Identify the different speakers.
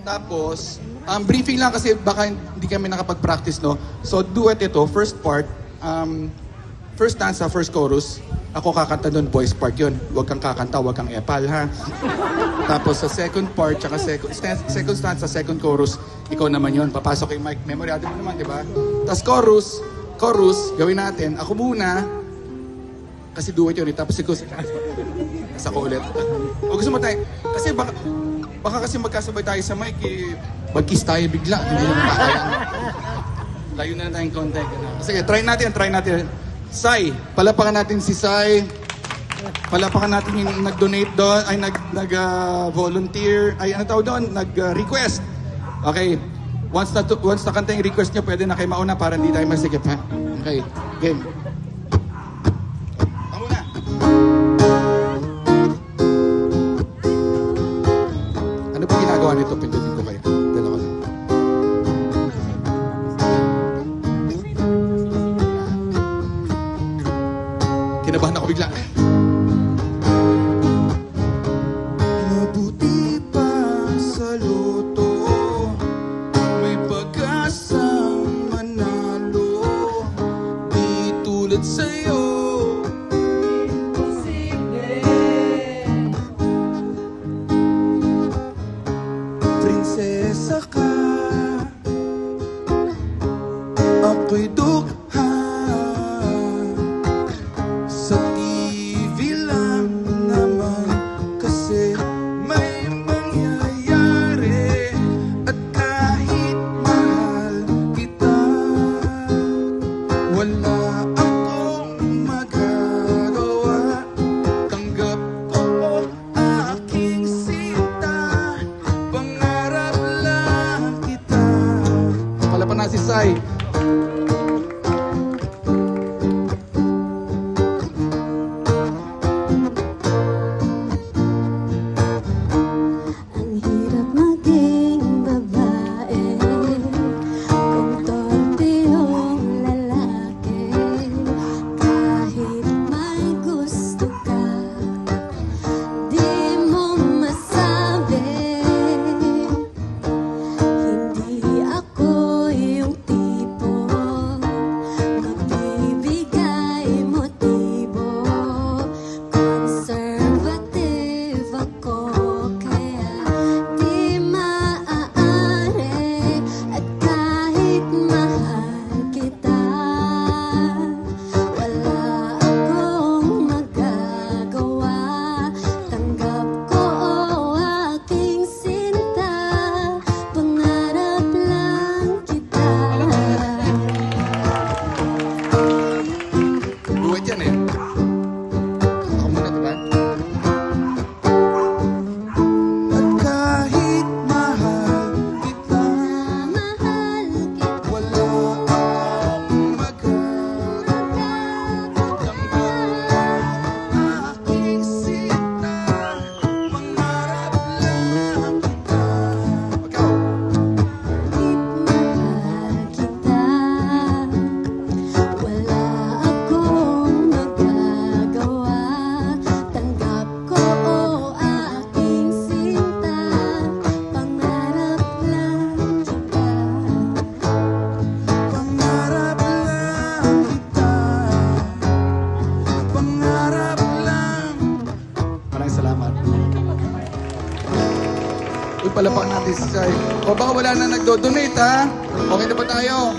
Speaker 1: Tapos, briefing lang kasi baka hindi kami nakapag-practice, no? So, duet ito, first part, first stanza, first chorus. Ako kakanta doon, voice part yun. Huwag kang kakanta, huwag kang epal, ha? Tapos sa second part, tsaka second stanza, second chorus, ikaw naman yun. Papasok yung mic, memoryado mo naman, di ba? Tapos chorus, gawin natin. Ako muna, kasi duet yun, tapos ikaw sa ko ulit. O gusto mo tayo, kasi baka kasi magkasabay tayo sa mic, mag-kiss tayo bigla. Hindi naman kaya. Layo na tayong konti. Sige, try natin. Sai, palapakan natin si Sai. Palapakan natin yung nag-donate doon, ay nag-volunteer, ay ano tawag doon, nag-request. Okay, once na kanta yung request niyo, pwede na kayo mauna para hindi tayo masigip, ha? Okay, game. Ako na. Ano ba ginagawa nito? Pindutin ko kayo. Dalawa lang. Kinabahan ako bigla. Mabuti pa sa loto, may pag-asang manalo. Di tulad sa'yo, imposible. Prinsesa ka, ako'y dukha. Sa TV lang naman kasi may mangyayari. At kahit mahal kita, wala akong magagawa. Tanggap ko aking sinta, pangarap lang kita. Pala pa na si Sai. Salamat. Uy, palapakan natin si Sai. O baka wala na nagdo-donate, ha? Okay na ba tayo?